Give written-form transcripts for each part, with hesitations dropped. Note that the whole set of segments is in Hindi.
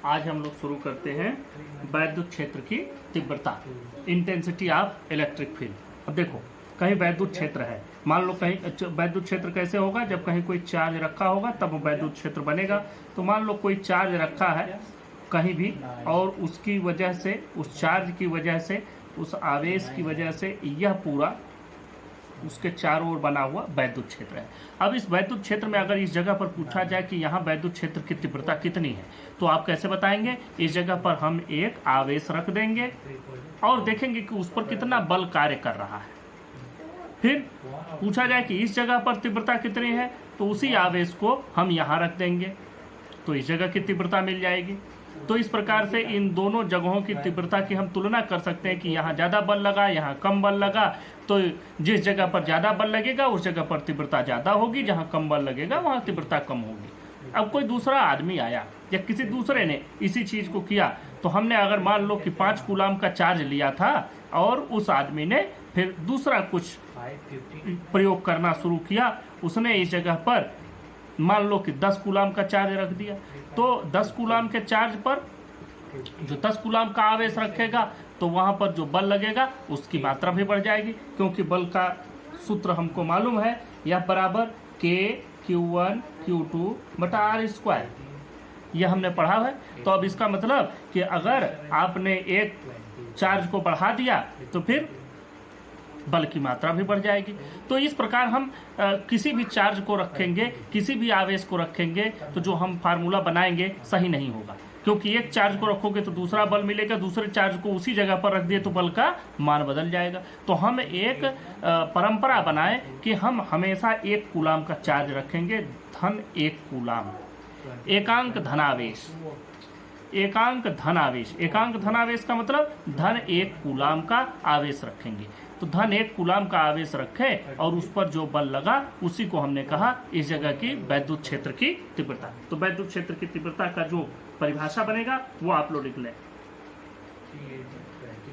आज हम लोग शुरू करते हैं वैद्युत क्षेत्र की तीव्रता, इंटेंसिटी ऑफ इलेक्ट्रिक फील्ड। अब देखो, कहीं वैद्युत क्षेत्र है, मान लो कहीं वैद्युत क्षेत्र कैसे होगा, जब कहीं कोई चार्ज रखा होगा तब वैद्युत क्षेत्र बनेगा। तो मान लो कोई चार्ज रखा है कहीं भी, और उसकी वजह से, उस चार्ज की वजह से, उस आवेश की वजह से यह पूरा उसके चारों ओर बना हुआ वैद्युत क्षेत्र है। अब इस वैद्युत क्षेत्र में अगर इस जगह पर पूछा जाए कि यहाँ वैद्युत क्षेत्र की तीव्रता कितनी है, तो आप कैसे बताएंगे? इस जगह पर हम एक आवेश रख देंगे और देखेंगे कि उस पर कितना बल कार्य कर रहा है। फिर पूछा जाए कि इस जगह पर तीव्रता कितनी है, तो उसी आवेश को हम यहाँ रख देंगे, तो इस जगह की तीव्रता मिल जाएगी। तो इस प्रकार से इन दोनों जगहों की तीव्रता की हम तुलना कर सकते हैं कि यहाँ ज़्यादा बल लगा, यहाँ कम बल लगा, तो जिस जगह पर ज़्यादा बल लगेगा उस जगह पर तीव्रता ज़्यादा होगी, जहाँ कम बल लगेगा वहाँ तीव्रता कम होगी। अब कोई दूसरा आदमी आया या किसी दूसरे ने इसी चीज़ को किया, तो हमने अगर मान लो कि 5 कूलाम का चार्ज लिया था और उस आदमी ने फिर दूसरा कुछ प्रयोग करना शुरू किया, उसने इस जगह पर मान लो कि 10 कूलाम का चार्ज रख दिया, तो 10 कूलाम के चार्ज पर जो 10 कूलाम का आवेश रखेगा तो वहां पर जो बल लगेगा उसकी मात्रा भी बढ़ जाएगी, क्योंकि बल का सूत्र हमको मालूम है, यह बराबर K/Q1 Q2 बटा R², यह हमने पढ़ा है। तो अब इसका मतलब कि अगर आपने एक चार्ज को बढ़ा दिया तो फिर बल की मात्रा भी बढ़ जाएगी। तो इस प्रकार हम किसी भी चार्ज को रखेंगे, किसी भी आवेश को रखेंगे, तो जो हम फार्मूला बनाएंगे सही नहीं होगा, क्योंकि एक चार्ज को रखोगे तो दूसरा बल मिलेगा, दूसरे चार्ज को उसी जगह पर रख दिए तो बल का मान बदल जाएगा। तो हम एक परंपरा बनाएं कि हम हमेशा 1 कूलाम का चार्ज रखेंगे, धन 1 कूलाम, एकांक धनावेश, एकांक धनावेश, एकांक धनावेश का मतलब धन 1 कूलाम का आवेश रखेंगे। तो धन 1 कूलाम का आवेश रखे और उस पर जो बल लगा उसी को हमने कहा इस जगह की वैद्युत क्षेत्र की तीव्रता। तो वैद्युत क्षेत्र की तीव्रता का जो परिभाषा बनेगा वो आप लोग लिख लें।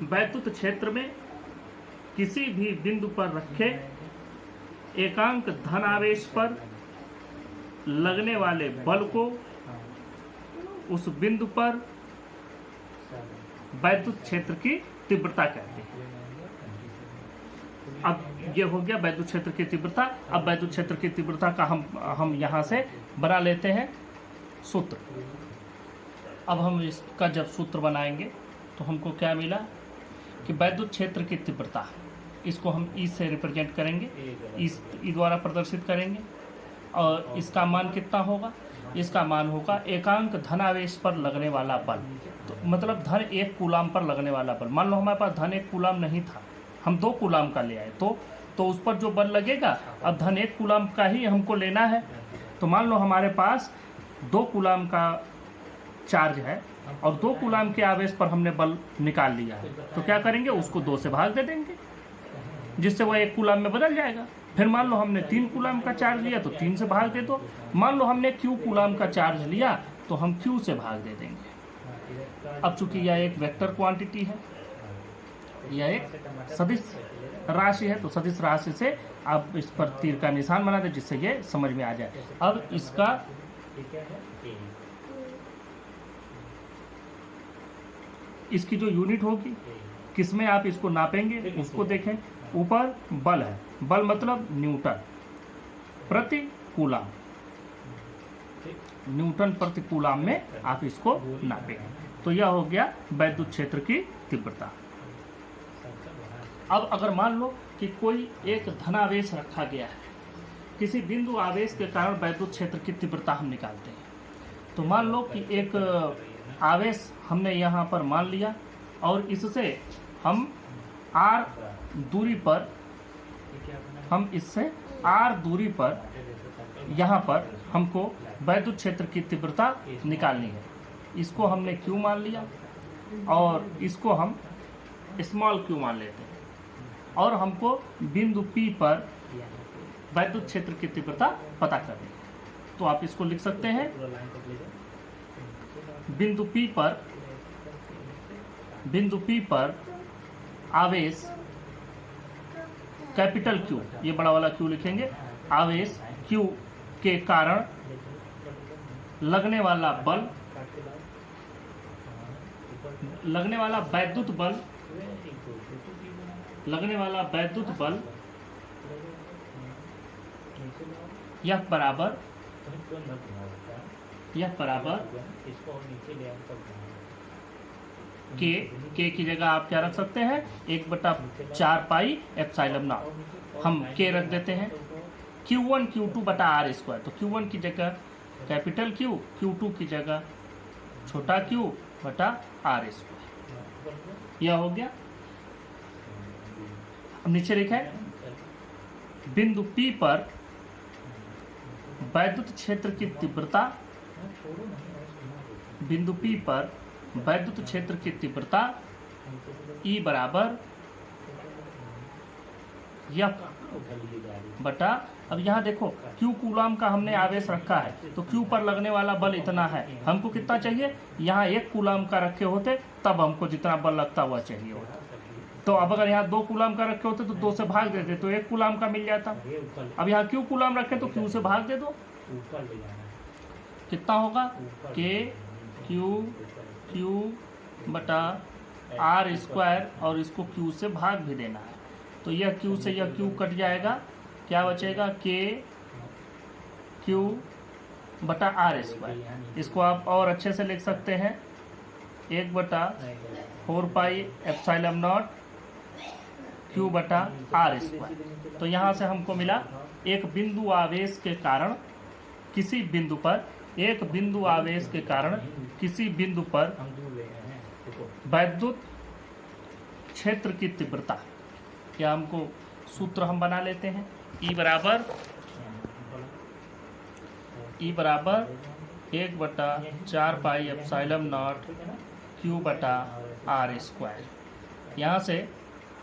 वैद्युत क्षेत्र में किसी भी बिंदु पर रखे एकांक धन आवेश पर लगने वाले बल को उस बिंदु पर वैद्युत क्षेत्र की तीव्रता कहते हैं। अब ये हो गया वैद्युत क्षेत्र की तीव्रता। अब वैद्युत क्षेत्र की तीव्रता का हम यहाँ से बना लेते हैं सूत्र। अब हम इसका जब सूत्र बनाएंगे तो हमको क्या मिला कि वैद्युत क्षेत्र की तीव्रता, इसको हम ई से रिप्रेजेंट करेंगे, ई द्वारा प्रदर्शित करेंगे, और इसका मान कितना होगा? इसका मान होगा एकांक धनावेश पर लगने वाला बल, तो मतलब धन 1 कूलाम पर लगने वाला बल। मान लो हमारे पास धन 1 कूलाम नहीं था, हम 2 कूलाम का ले आए, तो उस पर जो बल लगेगा, अब धन 1 कूलाम का ही हमको लेना है। तो मान लो हमारे पास 2 कूलाम का चार्ज है और 2 कूलाम के आवेश पर हमने बल निकाल लिया है, तो क्या करेंगे? उसको 2 से भाग दे देंगे, जिससे वह 1 कूलाम में बदल जाएगा। फिर मान लो हमने 3 कूलाम का चार्ज लिया तो 3 से भाग दे दो। मान लो हमने Q कूलाम का चार्ज लिया तो हम Q से भाग दे देंगे। अब चूंकि यह एक वेक्टर क्वांटिटी है, यह एक सदिश राशि है, तो सदिश राशि से आप इस पर तीर का निशान बना दें जिससे ये समझ में आ जाए। अब इसकी जो यूनिट होगी, किसमें आप इसको नापेंगे उसको देखें। ऊपर बल है, बल मतलब न्यूटन प्रति कूलाम, न्यूटन प्रति कूलाम में आप इसको नापेंगे। तो यह हो गया वैद्युत क्षेत्र की तीव्रता। अब अगर मान लो कि कोई एक धनावेश रखा गया है, किसी बिंदु आवेश के कारण वैद्युत क्षेत्र की तीव्रता हम निकालते हैं। तो मान लो कि एक आवेश हमने यहाँ पर मान लिया और इससे हम r दूरी पर, हम इससे r दूरी पर यहाँ पर हमको वैद्युत क्षेत्र की तीव्रता निकालनी है। इसको हमने q मान लिया और इसको हम स्मॉल q मान लेते हैं, और हमको बिंदु P पर वैद्युत क्षेत्र की तीव्रता पता करनी है। तो आप इसको लिख सकते हैं, बिंदु P पर आवेश कैपिटल Q, ये बड़ा वाला Q लिखेंगे, आवेश Q के कारण लगने वाला बल लगने वाला वैद्युत बल, लगने वाला वैद्युत बल यह बराबर के की जगह आप क्या रख सकते हैं, 1/4 पाई एप्सिलॉन नॉट हम के रख देते हैं। Q1 Q2 बटा आर स्क्वायर, तो Q1 की जगह कैपिटल Q, Q2 की जगह छोटा Q बटा आर स्क्वायर, यह हो गया। अब नीचे लिखा है बिंदु P पर वैद्युत क्षेत्र की तीव्रता, बिंदु P पर वैद्युत क्षेत्र की तीव्रता E बराबर F बटा, अब यहाँ देखो Q कूलाम का हमने आवेश रखा है, तो Q पर लगने वाला बल इतना है, हमको कितना चाहिए, यहाँ 1 कूलाम का रखे होते तब हमको जितना बल लगता हुआ चाहिए होता। तो अब अगर यहाँ 2 कूलाम का रखे होते तो 2 से भाग देते तो 1 कूलाम का मिल जाता। अब यहाँ Q कूलाम रखे तो Q से भाग दे दो, कितना होगा K Q बटा आर स्क्वायर, और इसको Q से भाग भी देना है, तो यह Q से यह Q कट जाएगा, क्या बचेगा K Q बटा आर स्क्वायर। इसको आप और अच्छे से लिख सकते हैं 1/4 पाई एप्सिलॉन नॉट Q बटा आर स्क्वायर। तो यहाँ से हमको मिला एक बिंदु आवेश के कारण किसी बिंदु पर, एक बिंदु आवेश के कारण किसी बिंदु पर वैद्युत क्षेत्र की तीव्रता, क्या हमको सूत्र हम बना लेते हैं, E बराबर 1/4 पाई एप्सिलॉन नॉट Q बटा आर स्क्वायर। यहाँ से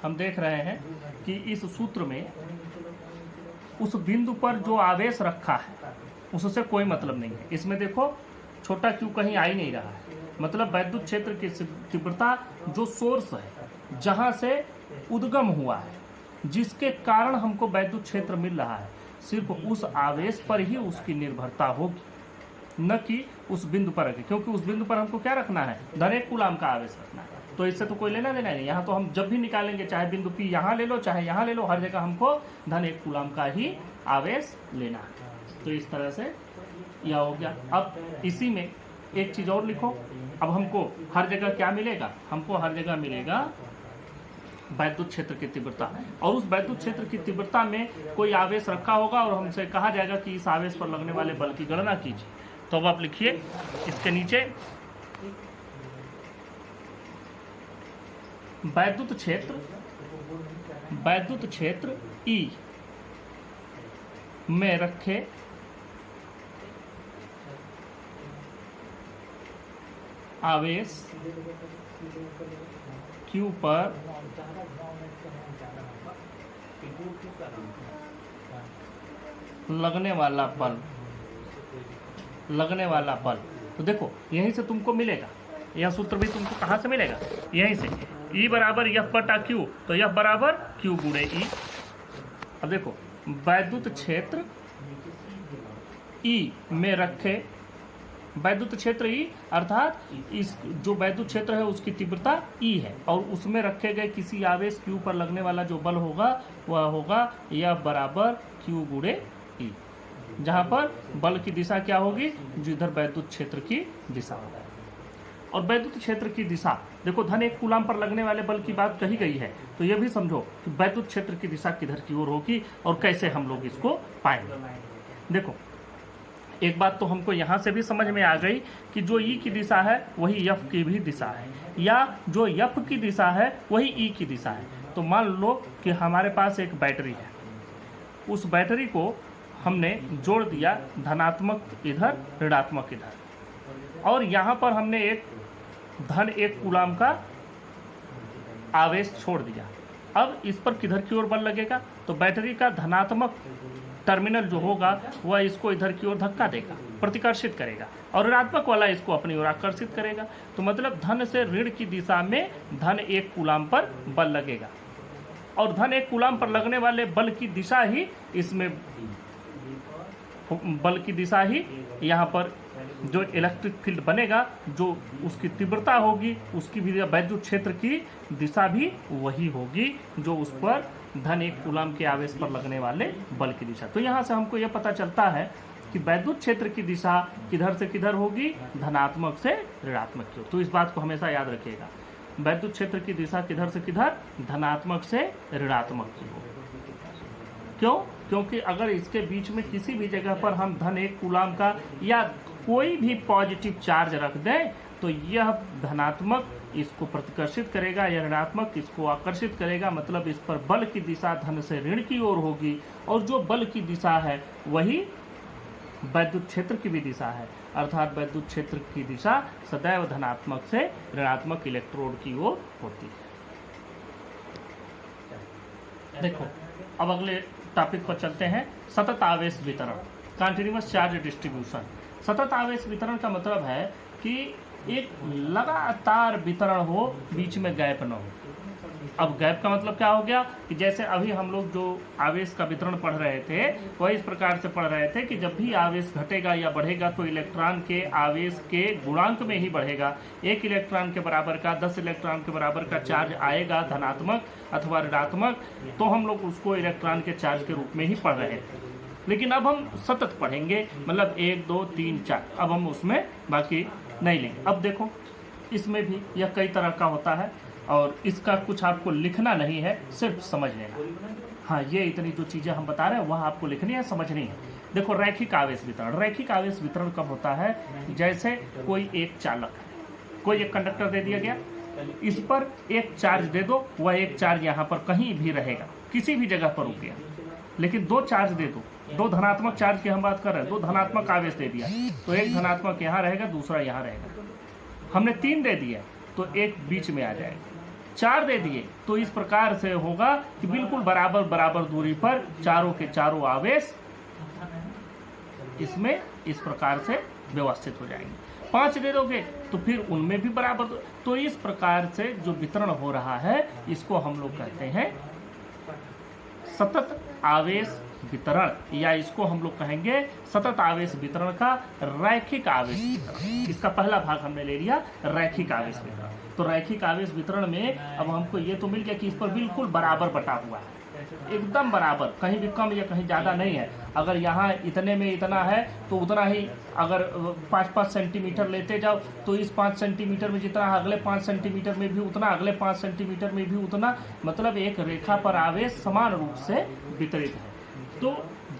हम देख रहे हैं कि इस सूत्र में उस बिंदु पर जो आवेश रखा है उससे कोई मतलब नहीं है। इसमें देखो छोटा Q कहीं आ ही नहीं रहा है, मतलब वैद्युत क्षेत्र की तीव्रता जो सोर्स है, जहाँ से उद्गम हुआ है, जिसके कारण हमको वैद्युत क्षेत्र मिल रहा है, सिर्फ उस आवेश पर ही उसकी निर्भरता होगी, न कि उस बिंदु पर रखें, क्योंकि उस बिंदु पर हमको क्या रखना है, धन 1 कूलाम का आवेश रखना है। तो इससे तो कोई लेना देना नहीं। यहाँ तो हम जब भी निकालेंगे, चाहे बिंदु P यहाँ ले लो चाहे यहाँ ले लो, हर जगह हमको धन 1 कूलाम का ही आवेश लेना है। तो इस तरह से यह हो गया। अब इसी में एक चीज और लिखो, अब हमको हर जगह क्या मिलेगा, हमको हर जगह मिलेगा वैद्युत क्षेत्र की तीव्रता, और उस वैद्युत क्षेत्र की तीव्रता में कोई आवेश रखा होगा और हमसे कहा जाएगा कि इस आवेश पर लगने वाले बल की गणना कीजिए। तो अब आप लिखिए इसके नीचे वैद्युत क्षेत्र E में रखे आवेश Q पर लगने वाला बल, तो देखो यहीं से तुमको मिलेगा, यह सूत्र भी तुमको कहाँ से मिलेगा, यहीं से। E बराबर F बटा Q, तो F बराबर Q गुणे E। अब देखो वैद्युत क्षेत्र E में रखे, वैद्युत क्षेत्र E अर्थात इस जो वैद्युत क्षेत्र है उसकी तीव्रता E है, और उसमें रखे गए किसी आवेश Q पर लगने वाला जो बल होगा वह होगा F बराबर Q गुणे E, जहाँ पर बल की दिशा क्या होगी, जिधर वैद्युत क्षेत्र की दिशा होगा। और वैद्युत क्षेत्र की दिशा देखो, धन 1 कूलाम पर लगने वाले बल की बात कही गई है, तो यह भी समझो कि वैद्युत क्षेत्र की दिशा किधर की ओर होगी और कैसे हम लोग इसको पाएंगे। देखो एक बात तो हमको यहाँ से भी समझ में आ गई कि जो E की दिशा है वही F की भी दिशा है, या जो F की दिशा है वही E की दिशा है। तो मान लो कि हमारे पास एक बैटरी है, उस बैटरी को हमने जोड़ दिया धनात्मक इधर ऋणात्मक इधर, और यहाँ पर हमने एक धन 1 कूलाम का आवेश छोड़ दिया। अब इस पर किधर की ओर बल लगेगा, तो बैटरी का धनात्मक टर्मिनल जो होगा वह इसको इधर की ओर धक्का देगा, प्रतिकर्षित करेगा, और ऋणात्मक वाला इसको अपनी ओर आकर्षित करेगा। तो मतलब धन से ऋण की दिशा में धन 1 कूलाम पर बल लगेगा, और धन 1 कूलाम पर लगने वाले बल की दिशा ही इसमें, बल की दिशा ही यहाँ पर जो इलेक्ट्रिक फील्ड बनेगा, जो उसकी तीव्रता होगी, उसकी भी वैद्युत क्षेत्र की दिशा भी वही होगी जो उस पर धन 1 कूलम के आवेश पर लगने वाले बल की दिशा। तो यहाँ से हमको यह पता चलता है कि वैद्युत क्षेत्र की दिशा किधर से किधर होगी, धनात्मक से ऋणात्मक की ओर। तो इस बात को हमेशा याद रखिएगा, वैद्युत क्षेत्र की दिशा किधर से किधर, धनात्मक से ऋणात्मक की ओर। क्यों? क्योंकि अगर इसके बीच में किसी भी जगह पर हम धन 1 कूलम का या कोई भी पॉजिटिव चार्ज रख दें तो यह धनात्मक इसको प्रतिकर्षित करेगा या ऋणात्मक इसको आकर्षित करेगा, मतलब इस पर बल की दिशा धन से ऋण की ओर होगी, और जो बल की दिशा है वही वैद्युत क्षेत्र की भी दिशा है, अर्थात वैद्युत क्षेत्र की दिशा सदैव धनात्मक से ऋणात्मक इलेक्ट्रोड की ओर होती है। देखो अब अगले टॉपिक पर चलते हैं, सतत आवेश वितरण, कंटिन्यूअस चार्ज डिस्ट्रीब्यूशन। सतत आवेश वितरण का मतलब है कि एक लगातार वितरण हो, बीच में गैप न हो। अब गैप का मतलब क्या हो गया कि जैसे अभी हम लोग जो आवेश का वितरण पढ़ रहे थे वह इस प्रकार से पढ़ रहे थे कि जब भी आवेश घटेगा या बढ़ेगा तो इलेक्ट्रॉन के आवेश के गुणांक में ही बढ़ेगा। 1 इलेक्ट्रॉन के बराबर का 10 इलेक्ट्रॉन के बराबर का चार्ज आएगा धनात्मक अथवा ऋणात्मक, तो हम लोग उसको इलेक्ट्रॉन के चार्ज के रूप में ही पढ़ रहे थे। लेकिन अब हम सतत पढ़ेंगे, मतलब 1 2 3 4, अब हम उसमें बाकी नहीं लेंगे। अब देखो इसमें भी यह कई तरह का होता है और इसका कुछ आपको लिखना नहीं है, सिर्फ समझ लेना। हाँ, ये इतनी जो चीज़ें हम बता रहे हैं वह आपको लिखनी है, समझनी है। देखो रैखिक आवेश वितरण, रैखिक आवेश वितरण कब होता है, जैसे कोई एक चालक है, कोई एक कंडक्टर दे दिया गया, इस पर एक चार्ज दे दो, वह एक चार्ज यहाँ पर कहीं भी रहेगा, किसी भी जगह पर रुक गया। लेकिन 2 चार्ज दे दो, 2 धनात्मक चार्ज की हम बात कर रहे हैं, 2 धनात्मक आवेश दे दिया तो एक धनात्मक यहाँ रहेगा, दूसरा यहाँ रहेगा। हमने 3 दे दिया तो एक बीच में आ जाएगा, 4 दे दिए तो इस प्रकार से होगा कि बिल्कुल बराबर बराबर दूरी पर चारों के चारों आवेश इसमें इस प्रकार से व्यवस्थित हो जाएंगे। 5 दे दोगे तो फिर उनमें भी बराबर, तो इस प्रकार से जो वितरण हो रहा है इसको हम लोग कहते हैं सतत आवेश वितरण, या इसको हम लोग कहेंगे सतत आवेश वितरण का रैखिक आवेश वितरण। इसका पहला भाग हमने ले लिया, रैखिक आवेश वितरण। तो रैखिक आवेश वितरण में अब हमको ये तो मिल गया कि इस पर बिल्कुल बराबर बटा हुआ है, एकदम बराबर, कहीं भी कम या कहीं ज़्यादा नहीं है। अगर यहाँ इतने में इतना है तो उतना ही, अगर 5-5 सेंटीमीटर लेते जाओ तो इस 5 सेंटीमीटर में जितना अगले 5 सेंटीमीटर में भी उतना, अगले 5 सेंटीमीटर में भी उतना, मतलब एक रेखा पर आवेश समान रूप से वितरित है। तो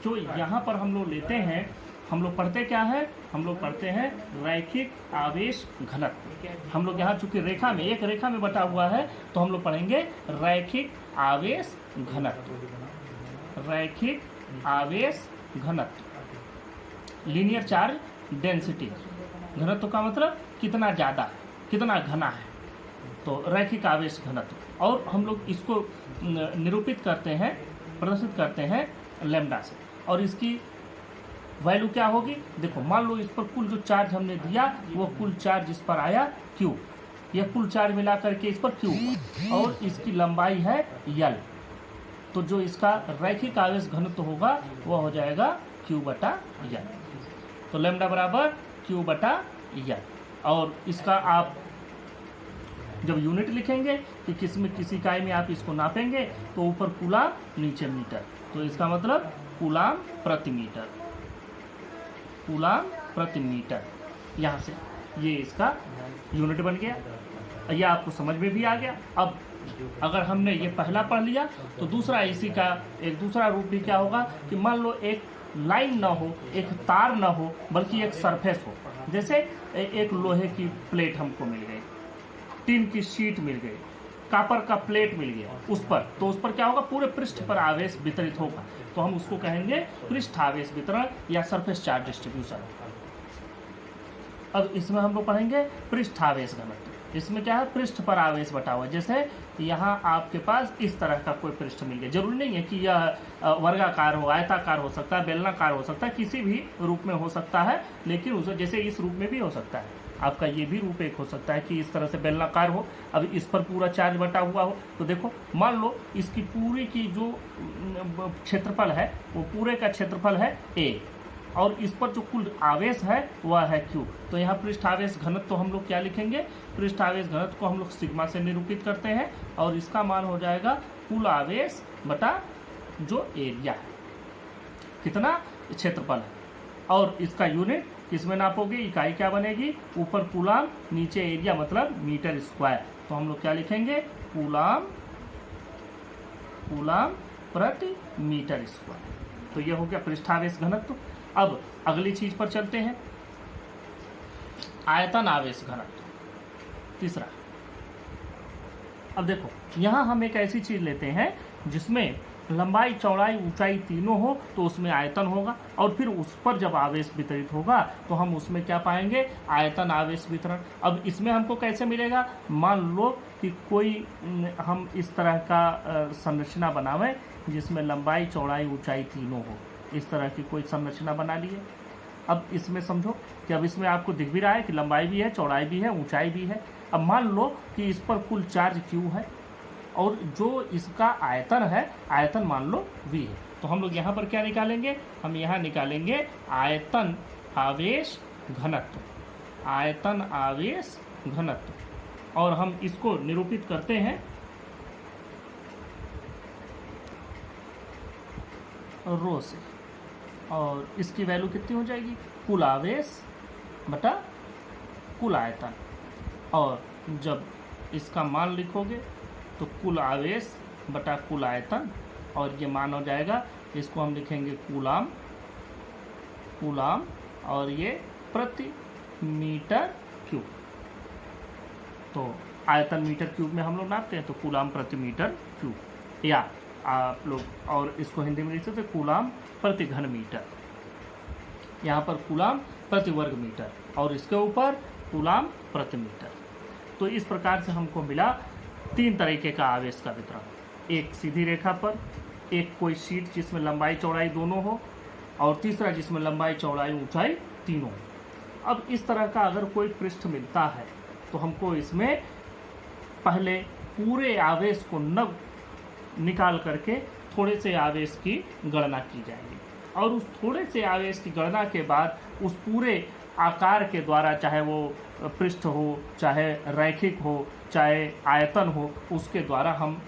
जो यहाँ पर हम लोग लेते हैं, हम लोग पढ़ते क्या है, हम लोग पढ़ते हैं रैखिक आवेश घनत्व। हम लोग यहाँ चूंकि रेखा में, एक रेखा में बटा हुआ है तो हम लोग पढ़ेंगे रैखिक आवेश घनत्व, रैखिक आवेश घनत्व, लीनियर चार्ज डेंसिटी। घनत्व का मतलब कितना ज़्यादा है, कितना घना है, तो रैखिक आवेश घनत्व। और हम लोग इसको निरूपित करते हैं, प्रदर्शित करते हैं लैम्डा से, और इसकी वैल्यू क्या होगी, देखो मान लो इस पर कुल जो चार्ज हमने दिया वो कुल चार्ज इस पर आया Q, यह कुल चार्ज मिला करके इस पर Q, और इसकी लंबाई है L, तो जो इसका रैखिक आवेश घनत्व होगा वह हो जाएगा Q/L। तो लैम्डा बराबर Q/L, और इसका आप जब यूनिट लिखेंगे कि किसी इकाई में आप इसको नापेंगे तो ऊपर कूलम नीचे मीटर, तो इसका मतलब कूलम प्रति मीटर, कूलम प्रति मीटर। यहाँ से ये इसका यूनिट बन गया, यह आपको समझ में भी आ गया। अब अगर हमने ये पहला पढ़ लिया तो दूसरा इसी का एक दूसरा रूप भी क्या होगा कि मान लो एक लाइन ना हो, एक तार ना हो, बल्कि एक सरफेस हो। जैसे एक लोहे की प्लेट हमको मिल गई, टीन की शीट मिल गई, कॉपर का प्लेट मिल गया उस पर, तो उस पर क्या होगा, पूरे पृष्ठ पर आवेश वितरित होगा, तो हम उसको कहेंगे पृष्ठ आवेश वितरण या सरफेस चार्ज डिस्ट्रीब्यूशन। अब इसमें हम लोग पढ़ेंगे पृष्ठ आवेश घनत्व। इसमें क्या है, पृष्ठ पर आवेश बटा हुआ। जैसे यहाँ आपके पास इस तरह का कोई पृष्ठ मिल गया, जरूरी नहीं है कि यह वर्गाकार हो, आयताकार हो सकता है, बेलनाकार हो सकता है, किसी भी रूप में हो सकता है, लेकिन उसे जैसे इस रूप में भी हो सकता है। आपका ये भी रूप एक हो सकता है कि इस तरह से बेलनाकार हो, अब इस पर पूरा चार्ज बटा हुआ हो। तो देखो मान लो इसकी पूरी की जो क्षेत्रफल है वो पूरे का क्षेत्रफल है A, और इस पर जो कुल आवेश है वह है Q। तो यहाँ पृष्ठ आवेश घनत्व तो हम लोग क्या लिखेंगे, पृष्ठ आवेश घनत्व को हम लोग सिग्मा से निरूपित करते हैं और इसका मान हो जाएगा कुल आवेश बटा जो एरिया है, कितना क्षेत्रफल है। और इसका यूनिट किसमें नापोगे, इकाई क्या बनेगी, ऊपर कूलाम नीचे एरिया मतलब मीटर स्क्वायर। तो हम लोग क्या लिखेंगे, कूलाम प्रति मीटर स्क्वायर। तो यह हो गया पृष्ठावेश घनत्व। अब अगली चीज पर चलते हैं, आयतन आवेश घनत्व, तीसरा। अब देखो यहां हम एक ऐसी चीज लेते हैं जिसमें लंबाई चौड़ाई ऊंचाई तीनों हो, तो उसमें आयतन होगा, और फिर उस पर जब आवेश वितरित होगा तो हम उसमें क्या पाएंगे, आयतन आवेश वितरण। अब इसमें हमको कैसे मिलेगा, मान लो कि कोई हम इस तरह का संरचना बनावें जिसमें लंबाई चौड़ाई ऊंचाई तीनों हो, इस तरह की कोई संरचना बना लिए। अब इसमें समझो कि अब इसमें आपको दिख भी रहा है कि लंबाई भी है, चौड़ाई भी है, ऊंचाई भी है। अब मान लो कि इस पर कुल चार्ज Q है और जो इसका आयतन है, आयतन मान लो V है। तो हम लोग यहाँ पर क्या निकालेंगे, हम यहाँ निकालेंगे आयतन आवेश घनत्व, आयतन आवेश घनत्व, और हम इसको निरूपित करते हैं रो से, और इसकी वैल्यू कितनी हो जाएगी, कुल आवेश बटा कुल आयतन। और जब इसका मान लिखोगे तो कुल आवेश बटा कुल आयतन, और ये मान हो जाएगा, इसको हम लिखेंगे कूलाम, और ये प्रति मीटर क्यूब। तो आयतन मीटर क्यूब में हम लोग नापते हैं, तो कूलाम प्रति मीटर क्यूब, या आप लोग और इसको हिंदी में लिख सकते कूलाम प्रति घन मीटर। यहाँ पर कूलाम प्रति वर्ग मीटर और इसके ऊपर कूलाम प्रति मीटर। तो इस प्रकार से हमको मिला तीन तरीके का आवेश का वितरण, एक सीधी रेखा पर, एक कोई शीट जिसमें लंबाई चौड़ाई दोनों हो, और तीसरा जिसमें लंबाई चौड़ाई ऊंचाई तीनों हो। अब इस तरह का अगर कोई पृष्ठ मिलता है तो हमको इसमें पहले पूरे आवेश को न निकाल करके थोड़े से आवेश की गणना की जाएगी, और उस थोड़े से आवेश की गणना के बाद उस पूरे आकार के द्वारा, चाहे वो पृष्ठ हो, चाहे रैखिक हो, चाहे आयतन हो, उसके द्वारा हम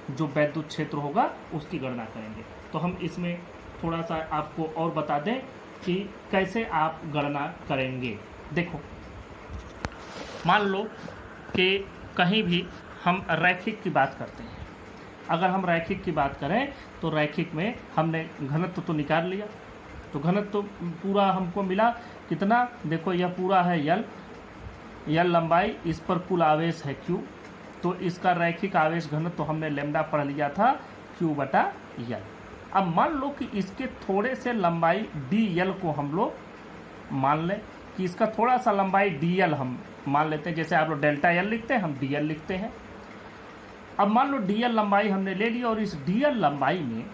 जो वैद्युत क्षेत्र होगा उसकी गणना करेंगे। तो हम इसमें थोड़ा सा आपको और बता दें कि कैसे आप गणना करेंगे। देखो मान लो कि कहीं भी हम रैखिक की बात करते हैं, अगर हम रैखिक की बात करें तो रैखिक में हमने घनत्व तो निकाल लिया, तो घनत्व पूरा हमको मिला कितना, देखो यह पूरा है यल लंबाई, इस पर कुल आवेश है Q, तो इसका रैखिक आवेश घनत्व तो हमने लैम्डा पढ़ लिया था Q बटा यल। अब मान लो कि इसके थोड़े से लंबाई dl को हम लोग मान लें कि इसका थोड़ा सा लंबाई dl हम मान लेते हैं, जैसे आप लोग डेल्टा L लिखते हैं हम dl लिखते हैं। अब मान लो dl लंबाई हमने ले ली, और इस dl लंबाई में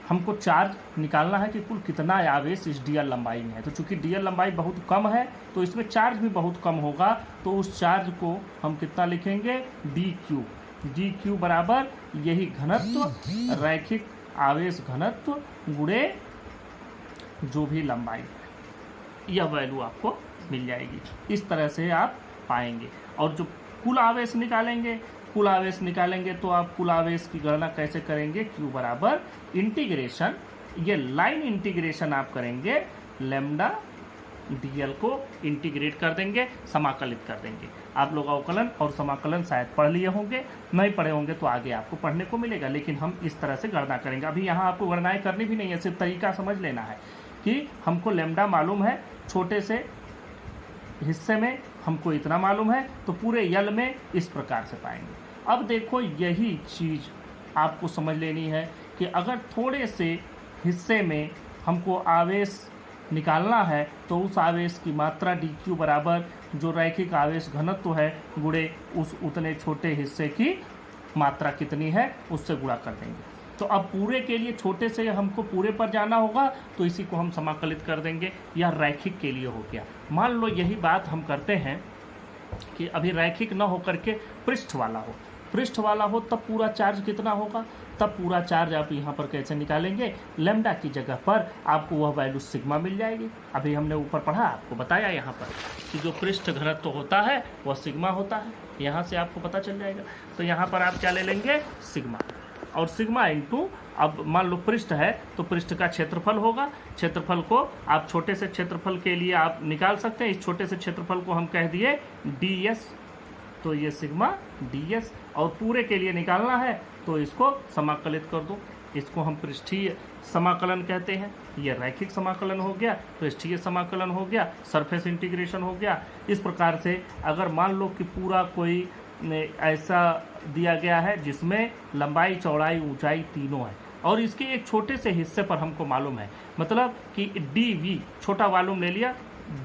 हमको चार्ज निकालना है कि कुल कितना आवेश इस dl लंबाई में है। तो चूंकि dl लंबाई बहुत कम है तो इसमें चार्ज भी बहुत कम होगा, तो उस चार्ज को हम कितना लिखेंगे, dq बराबर यही घनत्व, रैखिक आवेश घनत्व गुणे जो भी लंबाई है, यह वैल्यू आपको मिल जाएगी। इस तरह से आप पाएंगे। और जो कुल आवेश निकालेंगे तो आप कुल आवेश की गणना कैसे करेंगे, Q बराबर इंटीग्रेशन, ये लाइन इंटीग्रेशन आप करेंगे, लैम्डा dl को इंटीग्रेट कर देंगे, समाकलित कर देंगे। आप लोग अवकलन और समाकलन शायद पढ़ लिए होंगे, नहीं पढ़े होंगे तो आगे आपको पढ़ने को मिलेगा, लेकिन हम इस तरह से गणना करेंगे। अभी यहाँ आपको गणनाएं करनी भी नहीं है, सिर्फ तरीका समझ लेना है कि हमको लैम्डा मालूम है, छोटे से हिस्से में हमको इतना मालूम है, तो पूरे यल में इस प्रकार से पाएंगे। अब देखो यही चीज़ आपको समझ लेनी है कि अगर थोड़े से हिस्से में हमको आवेश निकालना है तो उस आवेश की मात्रा dq बराबर जो रैखिक आवेश घनत्व है गुणे उस उतने छोटे हिस्से की मात्रा कितनी है उससे गुणा कर देंगे। तो अब पूरे के लिए छोटे से हमको पूरे पर जाना होगा, तो इसी को हम समाकलित कर देंगे। यह रैखिक के लिए हो गया। मान लो यही बात हम करते हैं कि अभी रैखिक न होकर के पृष्ठ वाला हो, तब पूरा चार्ज कितना होगा, तब पूरा चार्ज आप यहाँ पर कैसे निकालेंगे, लैम्डा की जगह पर आपको वह वैल्यू सिग्मा मिल जाएगी। अभी हमने ऊपर पढ़ा, आपको बताया यहाँ पर कि जो पृष्ठ घनत्व होता है वह सिग्मा होता है, यहाँ से आपको पता चल जाएगा। तो यहाँ पर आप क्या ले लेंगे, सिग्मा, और सिग्मा इंटू, अब मान लो पृष्ठ है तो पृष्ठ का क्षेत्रफल होगा, क्षेत्रफल को आप छोटे से क्षेत्रफल के लिए आप निकाल सकते हैं, इस छोटे से क्षेत्रफल को हम कह दिए ds, तो ये सिग्मा ds, और पूरे के लिए निकालना है तो इसको समाकलित कर दो, इसको हम पृष्ठीय समाकलन कहते हैं। ये रैखिक समाकलन हो गया, पृष्ठीय समाकलन हो गया, सरफेस इंटीग्रेशन हो गया। इस प्रकार से अगर मान लो कि पूरा कोई ऐसा दिया गया है जिसमें लंबाई, चौड़ाई, ऊंचाई तीनों है, और इसके एक छोटे से हिस्से पर हमको मालूम है, मतलब कि dv, छोटा वॉल्यूम ले लिया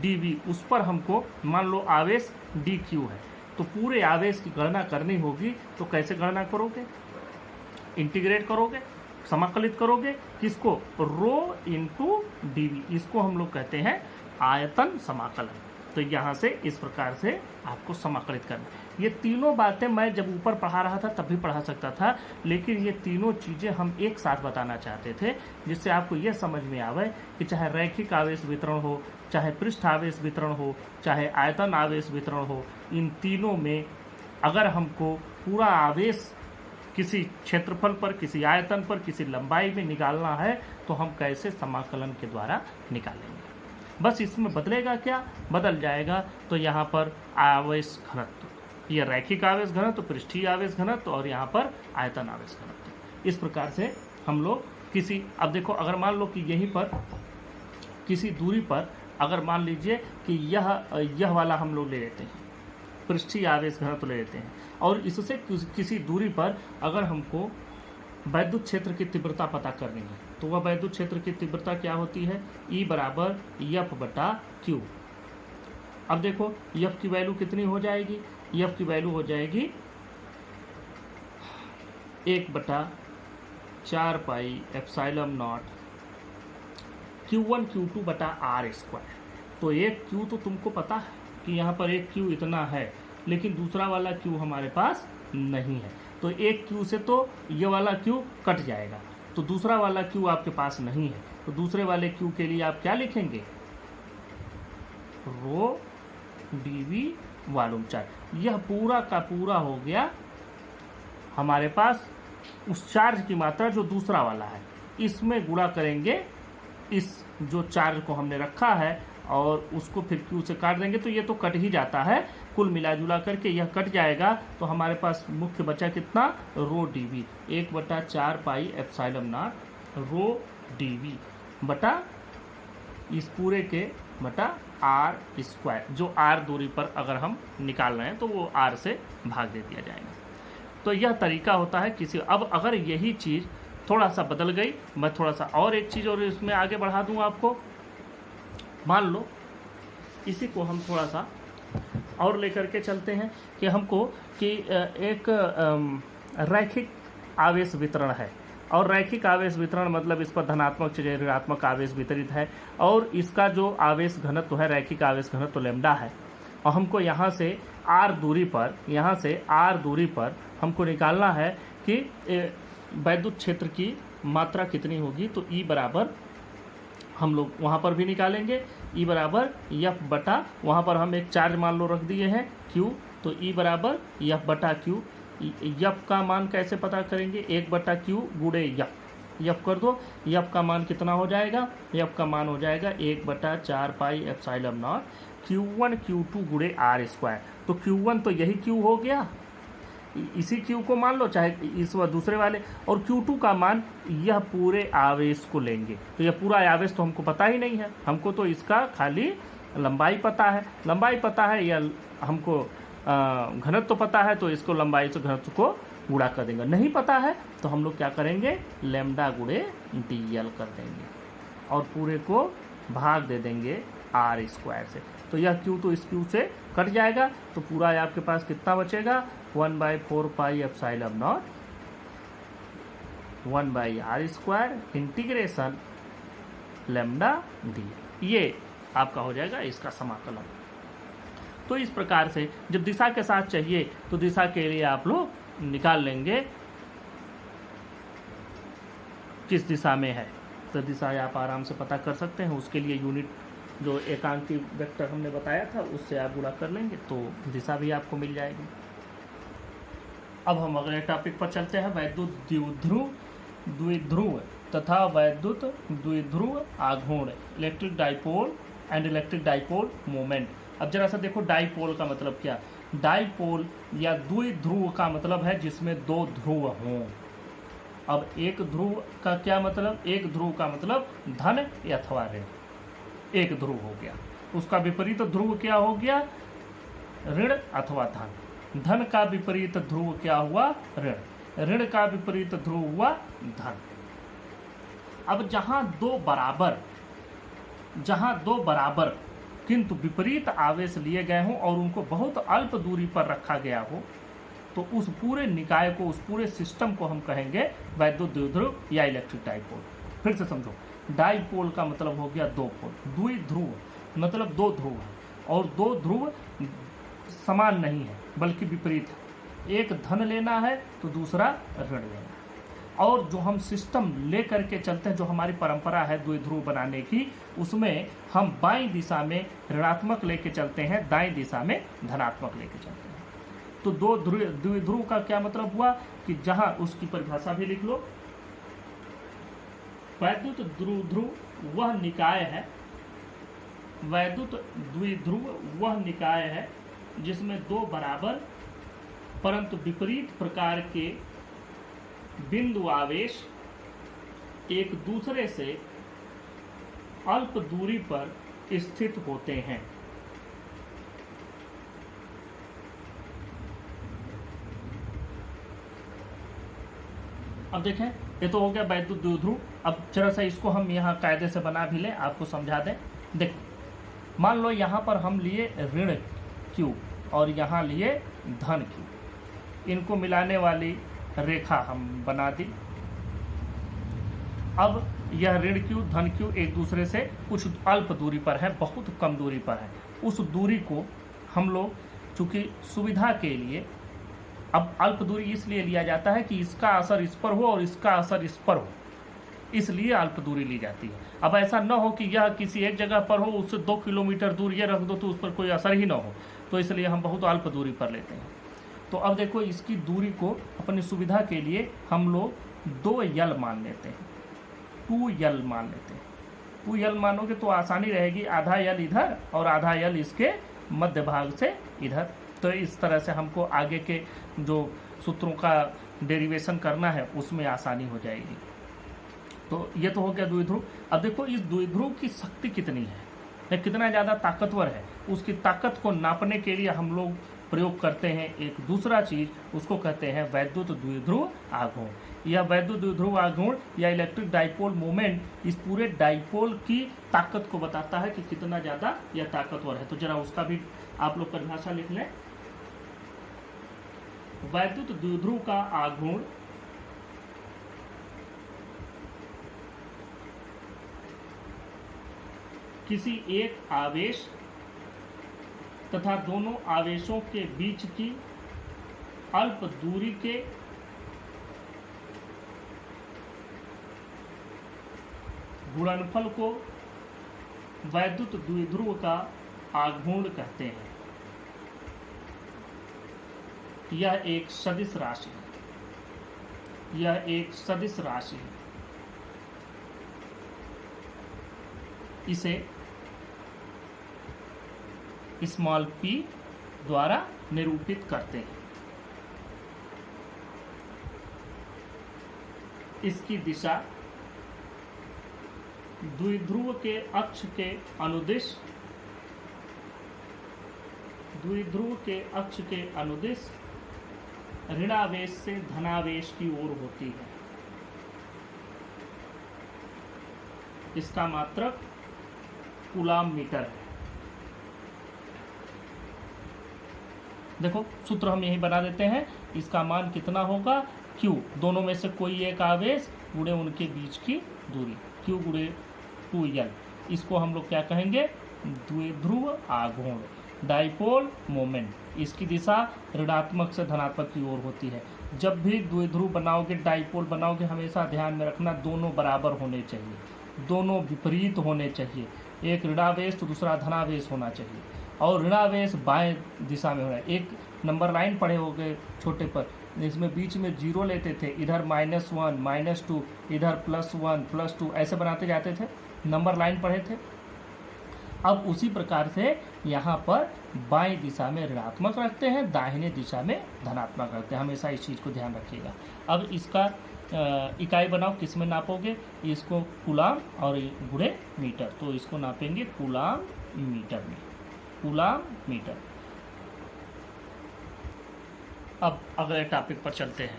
dv, उस पर हमको मान लो आवेश dq है, तो पूरे आवेश की गणना करनी होगी। तो कैसे गणना करोगे, इंटीग्रेट करोगे, समाकलित करोगे, किसको, रो इंटू dv, इसको हम लोग कहते हैं आयतन समाकलन। तो यहाँ से इस प्रकार से आपको समाकलित करना। ये तीनों बातें मैं जब ऊपर पढ़ा रहा था तब भी पढ़ा सकता था, लेकिन ये तीनों चीज़ें हम एक साथ बताना चाहते थे, जिससे आपको यह समझ में आवे कि चाहे रैखिक आवेश वितरण हो, चाहे पृष्ठ आवेश वितरण हो, चाहे आयतन आवेश वितरण हो, इन तीनों में अगर हमको पूरा आवेश किसी क्षेत्रफल पर, किसी आयतन पर, किसी लंबाई में निकालना है तो हम कैसे समाकलन के द्वारा निकालेंगे। बस इसमें बदलेगा क्या, बदल जाएगा तो यहाँ पर आवेश घनत्व, यह रैखिक आवेश घनत्व, पृष्ठीय आवेश घनत्व, और यहाँ पर आयतन आवेश घनत्व। इस प्रकार से हम लोग किसी, अब देखो अगर मान लो कि यहीं पर किसी दूरी पर, अगर मान लीजिए कि यह वाला हम लोग ले लेते हैं, पृष्ठीय आवेश घनत्व ले लेते हैं, और इससे किसी दूरी पर अगर हमको वैद्युत क्षेत्र की तीव्रता पता करनी है, तो वह वैद्युत क्षेत्र की तीव्रता क्या होती है, E बराबर F बटा Q। अब देखो F की वैल्यू कितनी हो जाएगी, F की वैल्यू हो जाएगी 1/4 pi epsilon not Q1 Q2 बटा R स्क्वायर। तो एक Q तो तुमको पता है कि यहाँ पर एक Q इतना है, लेकिन दूसरा वाला Q हमारे पास नहीं है, तो एक Q से तो ये वाला Q कट जाएगा, तो दूसरा वाला Q आपके पास नहीं है, तो दूसरे वाले Q के लिए आप क्या लिखेंगे, रो dv वॉल्यूम चार्ज। यह पूरा का पूरा हो गया हमारे पास उस चार्ज की मात्रा जो दूसरा वाला है, इसमें गुणा करेंगे इस जो चार्ज को हमने रखा है, और उसको फिर Q से काट देंगे, तो ये तो कट ही जाता है, कुल मिला जुला करके यह कट जाएगा, तो हमारे पास मुख्य बचा कितना, rho dv, 1/4 pi epsilon naught rho dv बटा इस पूरे के बटा r स्क्वायर, जो r दूरी पर अगर हम निकाल रहे हैं तो वो r से भाग दे दिया जाएगा। तो यह तरीका होता है किसी, अब अगर यही चीज़ थोड़ा सा बदल गई, मैं थोड़ा सा और एक चीज़ और इसमें आगे बढ़ा दूँ आपको। मान लो इसी को हम थोड़ा सा और लेकर के चलते हैं कि हमको कि एक रैखिक आवेश वितरण है, और रैखिक आवेश वितरण मतलब इस पर धनात्मक से ऋणात्मक आवेश वितरित है, और इसका जो आवेश घनत्व है, रैखिक आवेश घनत्व लैम्डा है, और हमको यहाँ से r दूरी पर, यहाँ से r दूरी पर हमको निकालना है कि वैद्युत क्षेत्र की मात्रा कितनी होगी। तो E बराबर हम लोग वहाँ पर भी निकालेंगे, E बराबर F बटा, वहाँ पर हम एक चार्ज मान लो रख दिए हैं Q, तो E बराबर F बटा Q। F का मान कैसे पता करेंगे, 1/Q गुणे F कर दो, F का मान कितना हो जाएगा, F का मान हो जाएगा 1/4 pi epsilon not Q1 Q2 गुणे R स्क्वायर। तो Q1 तो यही Q हो गया, इसी Q को मान लो, चाहे इस दूसरे वाले, और Q2 का मान यह पूरे आवेश को लेंगे। तो यह पूरा आवेश तो हमको पता ही नहीं है, हमको तो इसका खाली लंबाई पता है, लंबाई पता है या हमको घनत्व तो पता है, तो इसको लंबाई से घनत्व को गुणा कर देंगे। नहीं पता है तो हम लोग क्या करेंगे, लैम्डा गुणे dl कर देंगे, और पूरे को भाग दे देंगे R स्क्वायर से। तो यह Q तो इस Q से कट जाएगा, तो पूरा आपके पास कितना बचेगा, 1/4 pi epsilon not 1/R square integration lambda D. ये आपका हो जाएगा इसका समाकलन। तो इस प्रकार से जब दिशा के साथ चाहिए तो दिशा के लिए आप लोग निकाल लेंगे किस दिशा में है, तो दिशा आप आराम से पता कर सकते हैं। उसके लिए यूनिट जो एकांकी वेक्टर हमने बताया था उससे आप गुणा कर लेंगे तो दिशा भी आपको मिल जाएगी। अब हम अगले टॉपिक पर चलते हैं, वैद्युत द्विध्रुव तथा वैद्युत द्विध्रुव आघूर्ण, electric dipole and electric dipole moment. अब जरा सा देखो, डाइपोल का मतलब क्या, डाइपोल या द्विध्रुव का मतलब है जिसमें दो ध्रुव हों। अब एक ध्रुव का क्या मतलब, एक ध्रुव का मतलब धन अथवा ऋण, एक ध्रुव हो गया। उसका विपरीत ध्रुव क्या हो गया, ऋण अथवा धन। धन का विपरीत ध्रुव क्या हुआ, ऋण। ऋण का विपरीत ध्रुव हुआ धन। अब जहां दो बराबर किंतु विपरीत आवेश लिए गए हों और उनको बहुत अल्प दूरी पर रखा गया हो, तो उस पूरे निकाय को, उस पूरे सिस्टम को हम कहेंगे वैद्युत द्विध्रुव या इलेक्ट्रिक डाइपोल। फिर से समझो, डाइपोल का मतलब हो गया दो पोल, द्विध्रुव मतलब दो ध्रुव है और दो ध्रुव समान नहीं है बल्कि विपरीत है। एक धन लेना है तो दूसरा ऋण लेना है। और जो हम सिस्टम ले करके चलते हैं, जो हमारी परंपरा है द्विध्रुव बनाने की, उसमें हम बाईं दिशा में ऋणात्मक लेके चलते हैं, दाईं दिशा में धनात्मक लेके चलते हैं। तो दो द्विध्रुव का क्या मतलब हुआ कि जहां, उसकी परिभाषा भी लिख लो, वैद्युत द्विध्रुव वह निकाय है, वैद्युत द्विध्रुव वह निकाय है जिसमें दो बराबर परंतु विपरीत प्रकार के बिंदु आवेश एक दूसरे से अल्प दूरी पर स्थित होते हैं। अब देखें, ये तो हो गया वैद्युत द्विध्रुव। अब जरा सा इसको हम यहाँ कायदे से बना भी लें, आपको समझा दें। देखो, मान लो यहाँ पर हम लिए ऋण Q और यहाँ लिए धन Q, इनको मिलाने वाली रेखा हम बना दी। अब यह ऋण Q धन Q एक दूसरे से कुछ अल्प दूरी पर है, बहुत कम दूरी पर है। उस दूरी को हम लोग चूंकि सुविधा के लिए, अब अल्प दूरी इसलिए लिया जाता है कि इसका असर इस पर हो और इसका असर इस पर हो, इसलिए अल्प दूरी ली जाती है। अब ऐसा न हो कि यह किसी एक जगह पर हो, उससे 2 किलोमीटर दूर ये रख दो तो उस पर कोई असर ही न हो, तो इसलिए हम बहुत अल्प दूरी पर लेते हैं। तो अब देखो, इसकी दूरी को अपनी सुविधा के लिए हम लोग 2L मान लेते हैं, 2L मान लेते हैं। 2L मानोगे तो आसानी रहेगी, आधा L इधर और आधा L इसके मध्य भाग से इधर। तो इस तरह से हमको आगे के जो सूत्रों का डेरिवेशन करना है उसमें आसानी हो जाएगी। तो ये तो हो गया द्विध्रुव। अब देखो, इस द्विध्रुव की शक्ति कितनी है, कितना ज़्यादा ताकतवर है, उसकी ताकत को नापने के लिए हम लोग प्रयोग करते हैं एक दूसरा चीज, उसको कहते हैं वैद्युत द्विध्रुव आघूर्ण। यह वैद्युत द्विध्रुव आघूर्ण या इलेक्ट्रिक डाइपोल मोमेंट इस पूरे डाइपोल की ताकत को बताता है कि कितना ज़्यादा यह ताकतवर है। तो जरा उसका भी आप लोग परिभाषा लिख लें। वैद्युत द्विध्रुव का आघूर्ण किसी एक आवेश तथा दोनों आवेशों के बीच की अल्प दूरी के गुणनफल को वैद्युत द्विध्रुव का आघूर्ण कहते हैं। यह एक सदिश राशि है, यह एक सदिश राशि है। इसे स्मॉल p द्वारा निरूपित करते हैं। इसकी दिशा द्विध्रुव के अक्ष के अनुदिश, द्विध्रुव के अक्ष के अनुदिश ऋणावेश से धनावेश की ओर होती है। इसका मात्रक कूलाम मीटर है। देखो, सूत्र हम यही बना देते हैं। इसका मान कितना होगा, Q, दोनों में से कोई एक आवेश गुणे उनके बीच की दूरी, Q गुणे 2L। इसको हम लोग क्या कहेंगे, द्विध्रुव आघूर्ण। डाइपोल मोमेंट, इसकी दिशा ऋणात्मक से धनात्मक की ओर होती है। जब भी द्विध्रुव बनाओगे, डाइपोल बनाओगे, हमेशा ध्यान में रखना दोनों बराबर होने चाहिए, दोनों विपरीत होने चाहिए। एक ऋणावेश तो दूसरा धनावेश होना चाहिए, और ऋणावेश बाएं दिशा में हो रहा है। एक नंबर लाइन पढ़े होगे छोटे पर, इसमें बीच में जीरो लेते थे, इधर -1 -2, इधर +1 +2 ऐसे बनाते जाते थे, नंबर लाइन पढ़े थे। अब उसी प्रकार से यहाँ पर बाएं दिशा में ऋणात्मक रखते हैं, दाहिने दिशा में धनात्मक रखते हैं, हमेशा इस चीज़ को ध्यान रखिएगा। अब इसका इकाई बनाओ, किस में नापोगे, इसको कूलाम और गुणे मीटर, तो इसको नापेंगे कूलाम मीटर में, कूलाम मीटर। अब अगले टॉपिक पर चलते हैं,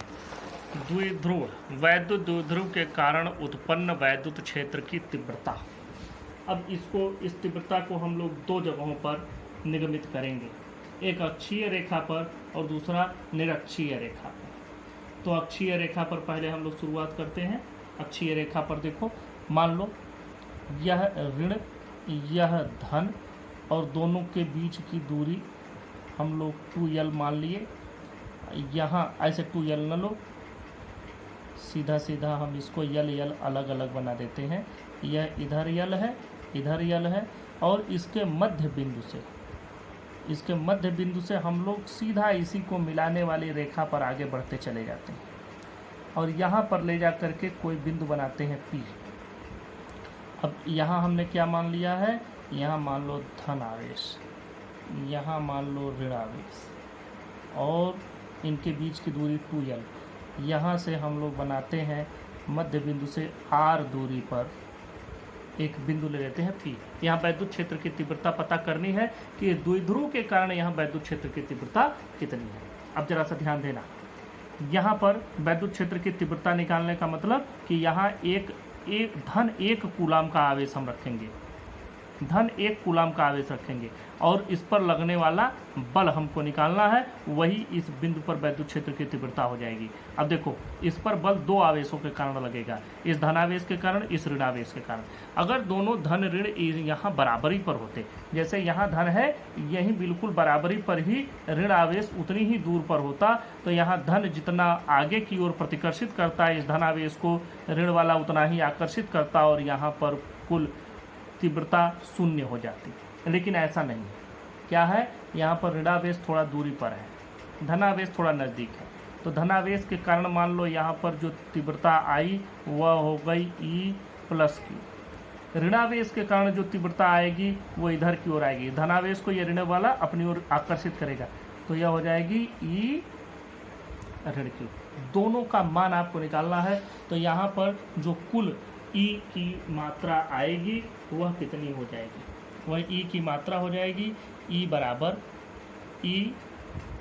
द्विध्रुव, वैद्युत द्विध्रुव के कारण उत्पन्न वैद्युत क्षेत्र की तीव्रता। अब इस तीव्रता को हम लोग दो जगहों पर निगमित करेंगे, एक अक्षीय रेखा पर और दूसरा निरक्षीय रेखा पर। तो अक्षीय रेखा पर पहले हम लोग शुरुआत करते हैं। अक्षीय रेखा पर देखो, मान लो यह ऋण, यह धन, और दोनों के बीच की दूरी हम लोग 2l मान लिए। यहाँ ऐसे 2l न लो, सीधा सीधा हम इसको l अलग अलग बना देते हैं। यह इधर l है, इधर l है, और इसके मध्य बिंदु से हम लोग सीधा इसी को मिलाने वाली रेखा पर आगे बढ़ते चले जाते हैं, और यहाँ पर ले जा करके कोई बिंदु बनाते हैं P। अब यहाँ हमने क्या मान लिया है, यहाँ मान लो धन आवेश, यहाँ मान लो ऋण आवेश, और इनके बीच की दूरी 2l। यहाँ से हम लोग बनाते हैं मध्य बिंदु से r दूरी पर एक बिंदु ले लेते हैं P। यहाँ वैद्युत क्षेत्र की तीव्रता पता करनी है कि द्विध्रुव के कारण यहाँ वैद्युत क्षेत्र की तीव्रता कितनी है। अब जरा सा ध्यान देना, यहाँ पर वैद्युत क्षेत्र की तीव्रता निकालने का मतलब कि यहाँ धन 1 कूलाम का आवेश हम रखेंगे, धन 1 कूलाम का आवेश रखेंगे, और इस पर लगने वाला बल हमको निकालना है, वही इस बिंदु पर वैद्युत क्षेत्र की तीव्रता हो जाएगी। अब देखो, इस पर बल 2 आवेशों के कारण लगेगा, इस धनावेश के कारण, इस ऋणावेश के कारण। अगर दोनों धन ऋण यहाँ बराबरी पर होते, जैसे यहाँ धन है, यही बिल्कुल बराबरी पर ही ऋण आवेश उतनी ही दूर पर होता, तो यहाँ धन जितना आगे की ओर प्रतिकर्षित करता है इस धनावेश को, ऋण वाला उतना ही आकर्षित करता, और यहाँ पर कुल तीव्रता 0 हो जाती। लेकिन ऐसा नहीं है, क्या है, यहाँ पर ऋणावेश थोड़ा दूरी पर है, धनावेश थोड़ा नज़दीक है। तो धनावेश के कारण मान लो यहाँ पर जो तीव्रता आई वह हो गई E + Q। ऋणावेश के कारण जो तीव्रता आएगी वो इधर की ओर आएगी, धनावेश को ये ऋण वाला अपनी ओर आकर्षित करेगा, तो यह हो जाएगी E ऋण Q। दोनों का मान आपको निकालना है, तो यहाँ पर जो कुल E की मात्रा आएगी वह कितनी हो जाएगी, वह E की मात्रा हो जाएगी E बराबर E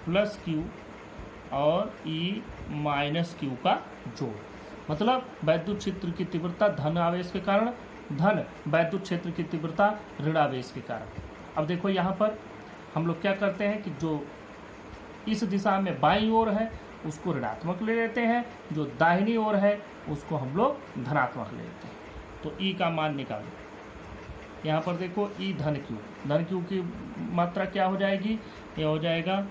+ Q और E - Q का जोड़। मतलब वैद्युत क्षेत्र की तीव्रता धन आवेश के कारण, धन वैद्युत क्षेत्र की तीव्रता ऋण आवेश के कारण। अब देखो यहाँ पर हम लोग क्या करते हैं कि जो इस दिशा में बाईं ओर है उसको ऋणात्मक ले लेते हैं, जो दाहिनी ओर है उसको हम लोग धनात्मक ले लेते हैं। तो E का मान निकालो, यहाँ पर देखो E धन Q की मात्रा क्या हो जाएगी, ये हो जाएगा,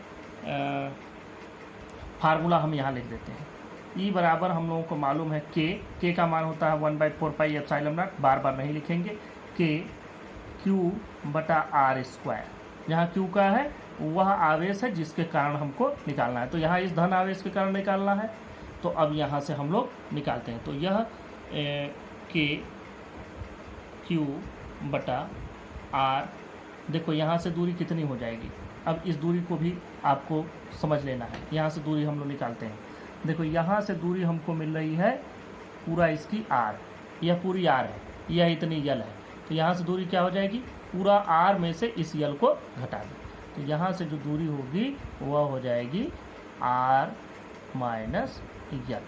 फार्मूला हम यहाँ लिख देते हैं। E बराबर हम लोगों को मालूम है K का मान होता है 1/4πε0, बार बार नहीं लिखेंगे, K Q/r²। यहाँ Q का है वह आवेश है जिसके कारण हमको निकालना है, तो यहाँ इस धन आवेश के कारण निकालना है। तो अब यहाँ से हम लोग निकालते हैं, तो यह K Q/r, देखो यहाँ से दूरी कितनी हो जाएगी। अब इस दूरी को भी आपको समझ लेना है, यहाँ से दूरी हम लोग निकालते हैं। देखो यहाँ से दूरी हमको मिल रही है पूरा इसकी r, यह पूरी r है, यह इतनी यल है, तो यहाँ से दूरी क्या हो जाएगी, पूरा r में से इस यल को घटा दें, तो यहाँ से जो दूरी होगी वह हो जाएगी r - यल,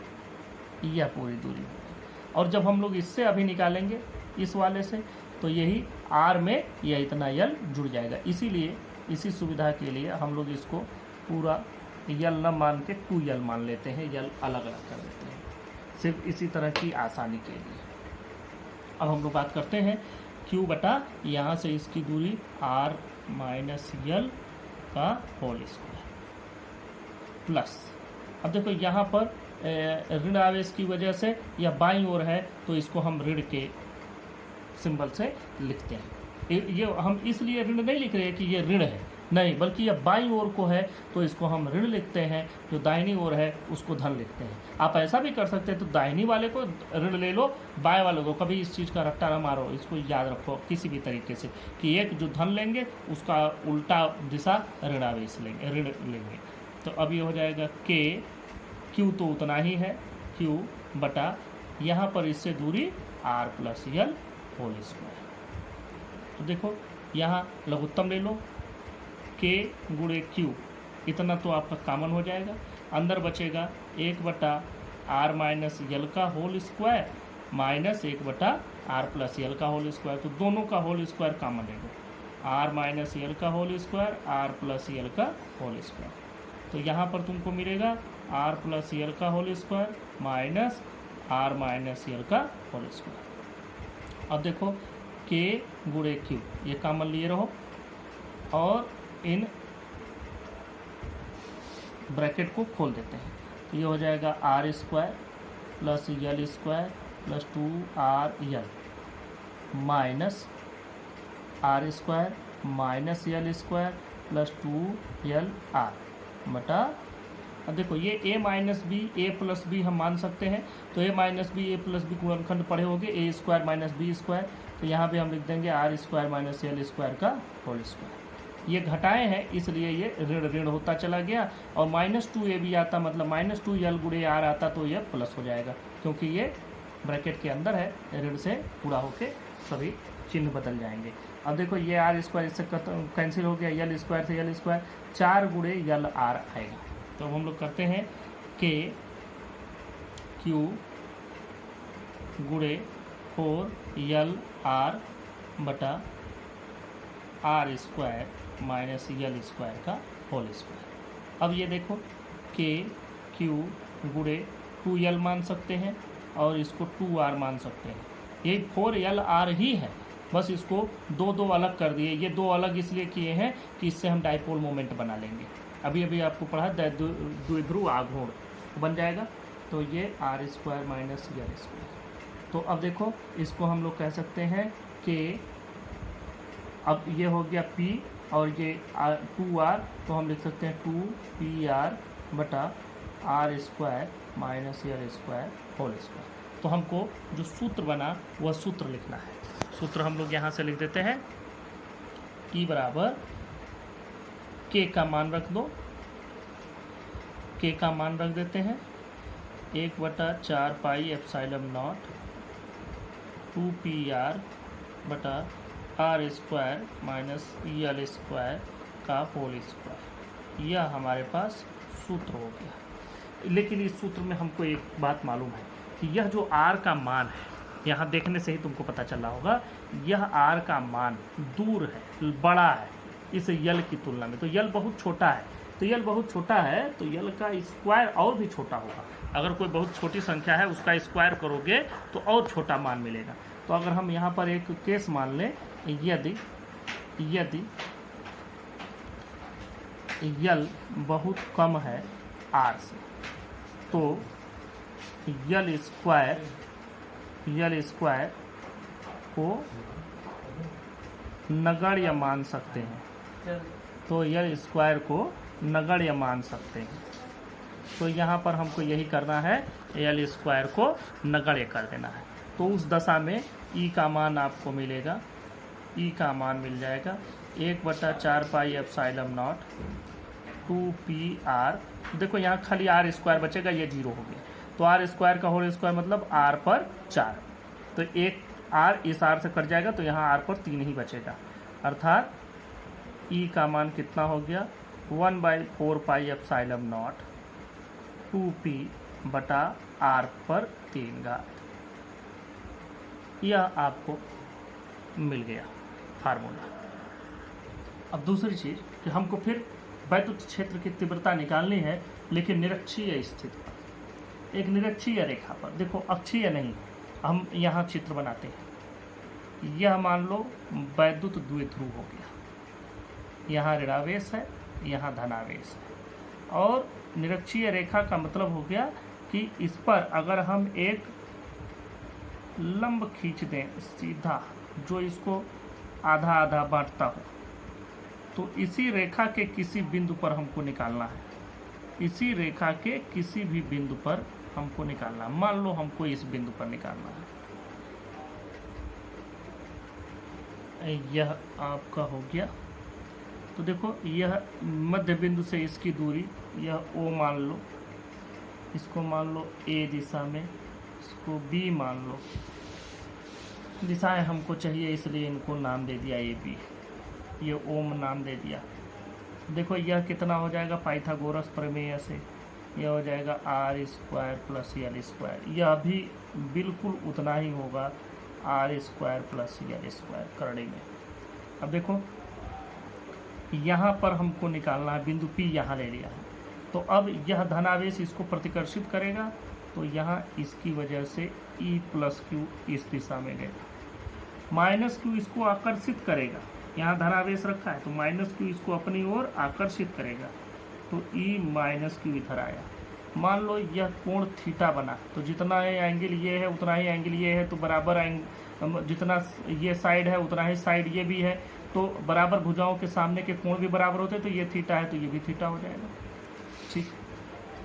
यह पूरी दूरी होगी। और जब हम लोग इससे अभी निकालेंगे इस वाले से, तो यही r में यह इतना यल जुड़ जाएगा। इसीलिए इसी सुविधा के लिए हम लोग इसको पूरा यल न मान के 2l मान लेते हैं, यल अलग अलग कर देते हैं, सिर्फ इसी तरह की आसानी के लिए। अब हम लोग बात करते हैं Q बटा, यहाँ से इसकी दूरी r माइनस यल का होल स्क्वायर प्लस, अब देखो यहाँ पर ऋण आवेश की वजह से यह बाईं ओर है तो इसको हम ऋण के सिंबल से लिखते हैं। ये हम इसलिए ऋण नहीं लिख रहे कि ये ऋण है, नहीं, बल्कि यह बाईं ओर को है तो इसको हम ऋण लिखते हैं, जो दाहिनी ओर है उसको धन लिखते हैं। आप ऐसा भी कर सकते हैं, तो दाहिनी वाले को ऋण ले लो, बाएं वाले को, कभी इस चीज़ का रट्टा न मारो, इसको याद रखो किसी भी तरीके से कि एक जो धन लेंगे उसका उल्टा दिशा ऋण आवेश लेंगे, ऋण लेंगे। तो अब ये हो जाएगा के, क्यू तो उतना ही है, क्यू बटा यहाँ पर इससे दूरी R plus L whole square. तो देखो यहाँ लघुत्तम ले लो, के गुणे क्यू, इतना तो आपका कॉमन हो जाएगा, अंदर बचेगा 1/r माइनस यल का whole square minus 1/r plus यल का होल स्क्वायर। तो दोनों का होल स्क्वायर कॉमन ले लो, r माइनस यल का होल स्क्वायर r प्लस यल का होल स्क्वायर। तो यहाँ पर तुमको मिलेगा r प्लस यल का whole square minus r minus यल का होल स्क्वायर। अब देखो के गुणे क्यू, ये कॉमन लिए रहो और इन ब्रैकेट को खोल देते हैं। तो ये हो जाएगा are square plus L square plus 2r l minus r square minus L square plus 2l r बटा, अब देखो ये a minus b a plus b हम मान सकते हैं, तो a minus b a plus b गुणनखंड पढ़े होंगे, a square minus b square, तो यहाँ पे हम लिख देंगे आर स्क्वायर माइनस यल स्क्वायर का होल स्क्वायर। ये घटाए हैं इसलिए ये ऋण ऋण होता चला गया, और -2a भी आता, मतलब -2l गुणे आर आता तो यह प्लस हो जाएगा, क्योंकि ये ब्रैकेट के अंदर है, ऋण से पूरा होके सभी चिन्ह बदल जाएंगे। अब देखो ये आर स्क्वायर इससे कैंसिल हो गया, यल स्क्वायर से यल स्क्वायर, 4 गुणे यल आर आएगा। तो हम लोग करते हैं के क्यू गुणे 4l आर बटा आर स्क्वायर माइनस यल स्क्वायर का होल स्क्वायर। अब ये देखो के क्यू गुणे 2l मान सकते हैं और इसको 2r मान सकते हैं, ये 4l r ही है, बस इसको दो अलग कर दिए। ये दो अलग इसलिए किए हैं कि इससे हम डाइपोल मोमेंट बना लेंगे। अभी अभी आपको पढ़ा द्विध्रुव आघूर्ण बन जाएगा। तो ये आर स्क्वायर माइनस यल स्क्वायर। तो अब देखो इसको हम लोग कह सकते हैं कि अब ये हो गया P और ये 2r, तो हम लिख सकते हैं 2PR बटा आर स्क्वायर माइनस यल स्क्वायर होल स्क्वायर। तो हमको जो सूत्र बना वह सूत्र लिखना है। सूत्र हम लोग यहाँ से लिख देते हैं, E बराबर K का मान रख दो, K का मान रख देते हैं 1/4 पाई एप्सिलॉन नॉट 2PR बटा आर स्क्वायर माइनस यल स्क्वायर का होल स्क्वायर। यह हमारे पास सूत्र हो गया। लेकिन इस सूत्र में हमको एक बात मालूम है कि यह जो r का मान है, यहाँ देखने से ही तुमको पता चल रहा होगा, यह r का मान दूर है, बड़ा है इस यल की तुलना में। तो यल बहुत छोटा है, तो यल बहुत छोटा है तो यल का स्क्वायर और भी छोटा होगा। अगर कोई बहुत छोटी संख्या है उसका स्क्वायर करोगे तो और छोटा मान मिलेगा। तो अगर हम यहाँ पर एक केस मान लें, यदि यल बहुत कम है r से, तो यल स्क्वायर को नगण्य मान सकते हैं। तो यल स्क्वायर को नगण्य मान सकते हैं। तो यहाँ पर हमको यही करना है, यल स्क्वायर को नगण्य कर देना है। तो उस दशा में E का मान आपको मिलेगा, E का मान मिल जाएगा 1/4 पाई एप्सिलॉन नॉट 2PR। देखो यहाँ खाली आर स्क्वायर बचेगा, ये 0 हो गया, तो आर स्क्वायर का होल स्क्वायर मतलब r पर 4, तो एक r इस r से कट जाएगा तो यहाँ r पर 3 ही बचेगा। अर्थात E का मान कितना हो गया 1/4 पाई एप्सिलॉन नॉट 2p बटा r पर 3 घात। यह आपको मिल गया फार्मूला। अब दूसरी चीज़ कि हमको फिर वैद्युत क्षेत्र की तीव्रता निकालनी है, लेकिन निरक्षीय स्थिति पर, एक निरक्षीय रेखा पर। देखो अक्षीय नहीं, हम यहाँ चित्र बनाते हैं। यह मान लो वैद्युत द्विध्रुव हो गया, यहाँ ऋणावेश है, यहाँ धनावेश है। और निरक्षीय रेखा का मतलब हो गया कि इस पर अगर हम एक लंब खींच दें सीधा, जो इसको आधा आधा बांटता हो, तो इसी रेखा के किसी बिंदु पर हमको निकालना है। इसी रेखा के किसी भी बिंदु पर हमको निकालना है। मान लो हमको इस बिंदु पर निकालना है, यह आपका हो गया। तो देखो, यह मध्य बिंदु से इसकी दूरी, यह O मान लो, इसको मान लो A दिशा में, इसको B मान लो। दिशाएं हमको चाहिए इसलिए इनको नाम दे दिया AB, ये ओम नाम दे दिया। देखो यह कितना हो जाएगा पाइथागोरस प्रमेय से, यह हो जाएगा r² + l²। यह भी बिल्कुल उतना ही होगा r² + l² करने में। अब देखो यहाँ पर हमको निकालना है, बिंदु P यहाँ ले लिया है, तो अब यह धनावेश इसको प्रतिकर्षित करेगा, तो यहाँ इसकी वजह से E + Q इस दिशा में गया, -Q इसको आकर्षित करेगा। यहाँ धनावेश रखा है तो -Q इसको अपनी ओर आकर्षित करेगा, तो E - Q इधर आया। मान लो यह कोण थीटा बना, तो जितना एंगल ये है उतना ही एंगल ये है, तो बराबर जितना ये साइड है उतना ही साइड ये भी है, तो बराबर भुजाओं के सामने के कोण भी बराबर होते हैं, तो ये थीटा है तो ये भी थीटा हो जाएगा। ठीक,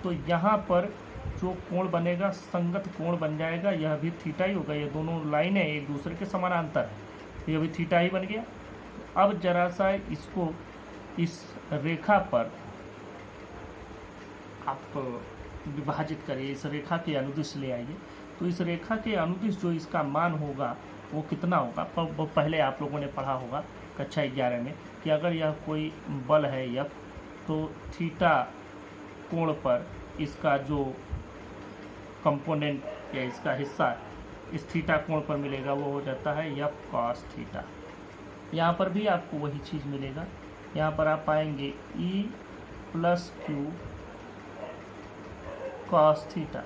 तो यहाँ पर जो कोण बनेगा संगत कोण बन जाएगा, यह भी थीटा ही होगा। ये दोनों लाइनें एक दूसरे के समानांतर है, यह भी थीटा ही बन गया। अब जरा सा इसको इस रेखा पर आप विभाजित करिए, इस रेखा के अनुदिश ले आइए। तो इस रेखा के अनुदिश जो इसका मान होगा वो कितना होगा, पहले आप लोगों ने पढ़ा होगा कक्षा 11 में कि अगर यह कोई बल है F, तो थीटा कोण पर इसका जो कंपोनेंट या इसका हिस्सा इस थीटा कोण पर मिलेगा वो हो जाता है F cos थीटा। यहाँ पर भी आपको वही चीज़ मिलेगा। यहाँ पर आप पाएंगे E + Q cos थीटा,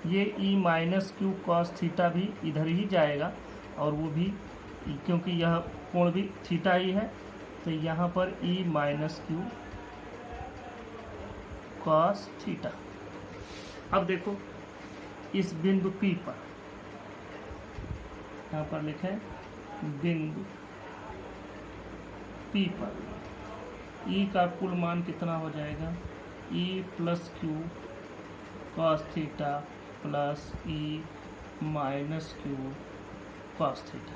ये E - Q cos थीटा भी इधर ही जाएगा, और वो भी क्योंकि यह कोण भी थीटा ही है, तो यहाँ पर E - Q cos थीटा। अब देखो इस बिंदु P पर, यहाँ पर लिखे बिंदु P पर E का कुल मान कितना हो जाएगा, E + Q cos theta + E - Q cos theta.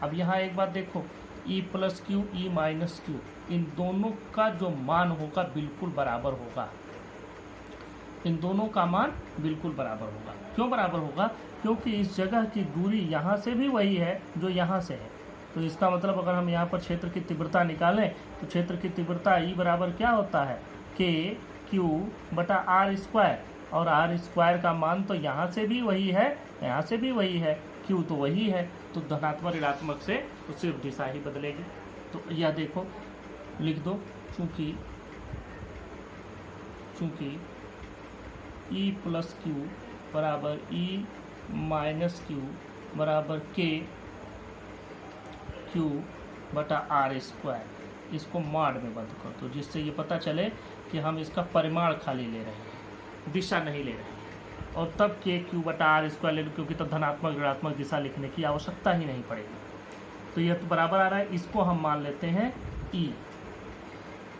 अब यहाँ एक बात देखो, E + Q E - Q इन दोनों का जो मान होगा बिल्कुल बराबर होगा। इन दोनों का मान बिल्कुल बराबर होगा। क्यों बराबर होगा? क्योंकि इस जगह की दूरी यहाँ से भी वही है जो यहाँ से है। तो इसका मतलब अगर हम यहाँ पर क्षेत्र की तीव्रता निकालें तो क्षेत्र की तीव्रता E बराबर क्या होता है, KQ/r², और r² का मान तो यहाँ से भी वही है, यहाँ से भी वही है, Q तो वही है, तो धनात्मक ऋणात्मक से तो सिर्फ दिशा ही बदलेगी। तो यह देखो लिख दो, चूँकि E + Q बराबर E - Q बराबर KQ/r², इसको माड में बंद कर दो, जिससे ये पता चले कि हम इसका परिमाण खाली ले रहे हैं, दिशा नहीं ले रहे हैं। और तब KQ/r² ले लो, क्योंकि तब धनात्मक ऋणात्मक दिशा लिखने की आवश्यकता ही नहीं पड़ेगी। तो यह तो बराबर आ रहा है, इसको हम मान लेते हैं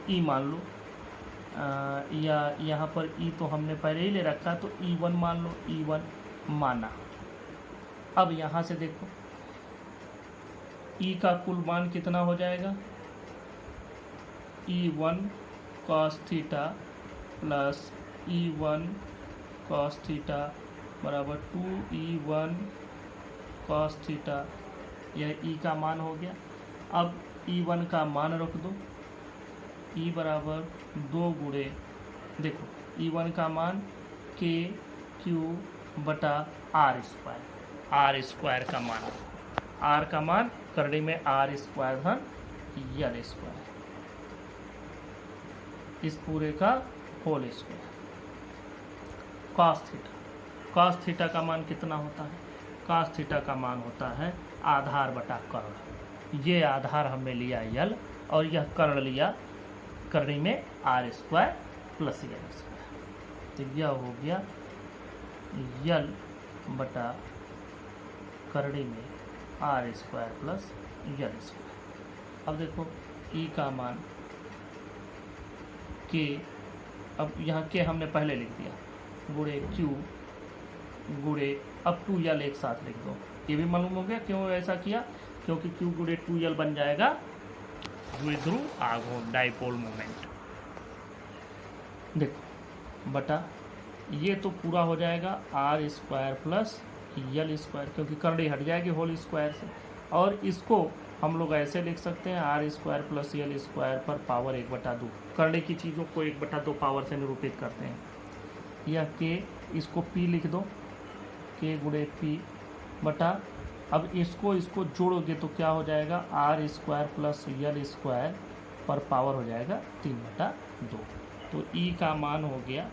E मान लो, या यहाँ पर E तो हमने पहले ही ले रखा, तो E1 मान लो, E1 माना। अब यहाँ से देखो E का कुल मान कितना हो जाएगा, E1 cos theta + E1 cos theta बराबर 2E1 cos थीटा, यह E का मान हो गया। अब E1 का मान रख दो, E बराबर 2 गुणे, देखो E1 का मान KQ/r², का मान, R का मान करने में r² धन l², इस पूरे का होल स्क्वायर। cos थीटा का मान कितना होता है, cos थीटा का मान होता है आधार बटा कर्ण। ये आधार हमने लिया L और यह कर्ण लिया, करणी में आर स्क्वायर प्लस यल स्क्वायर। तो यह हो गया यल बटा करणी में आर स्क्वायर प्लस यल स्क्वायर। अब देखो ई का मान के, अब यहाँ के हमने पहले लिख दिया, गुणे क्यू गुणे अब 2l एक साथ लिख दो। ये भी मालूम हो गया क्यों ऐसा किया, क्योंकि क्यू गुणे 2l बन जाएगा द्विध्रुव आघूर्ण डाइपोल मोमेंट। देखो बटा ये तो पूरा हो जाएगा are square plus L square, क्योंकि करणी हट जाएगी होल स्क्वायर से, और इसको हम लोग ऐसे लिख सकते हैं आर स्क्वायर प्लस यल स्क्वायर पर पावर 1/2। करणी की चीज़ों को 1/2 पावर से निरूपित करते हैं। यह के, इसको पी लिख दो, के गुणे पी बटा, अब इसको जोड़ोगे तो क्या हो जाएगा, are square plus L square पर पावर हो जाएगा 3/2। तो ई का मान हो गया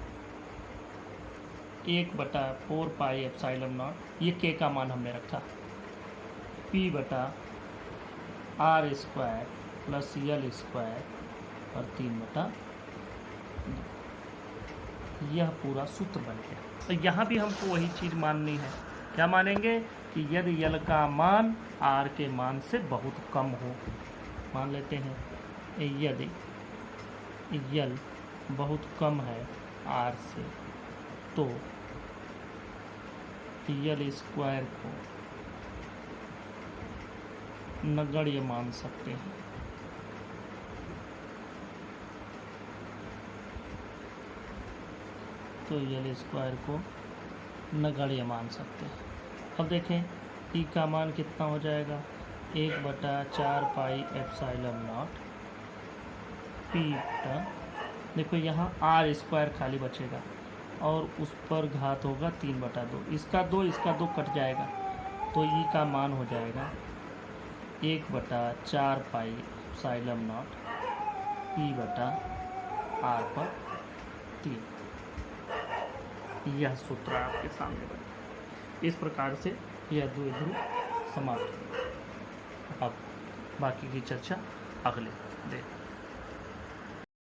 1/4 पाई एप्सिलॉन नॉट, ये के का मान हमने रखा, पी बटा आर स्क्वायर प्लस यल स्क्वायर और 3/2। यह पूरा सूत्र बन गया। तो यहाँ भी हमको वही चीज़ माननी है, क्या मानेंगे कि यदि यल का मान आर के मान से बहुत कम हो, मान लेते हैं यदि यल बहुत कम है आर से, तो यल स्क्वायर को नगण्य मान सकते हैं। तो यल स्क्वायर को नगण्य मान सकते हैं। अब देखें ई का मान कितना हो जाएगा, 1/4 पाई एप्सिलॉन नॉट पी बटा, देखो यहाँ आर स्क्वायर खाली बचेगा और उस पर घात होगा 3/2, इसका 2 कट जाएगा, तो ई का मान हो जाएगा 1/4 पाई एप्सिलॉन नॉट पी बटा आर पर 3। यह सूत्र आपके सामने बना। इस प्रकार से यह द्विध्रुव समाप्त हुआ। अब बाकी की चर्चा अगले दिन।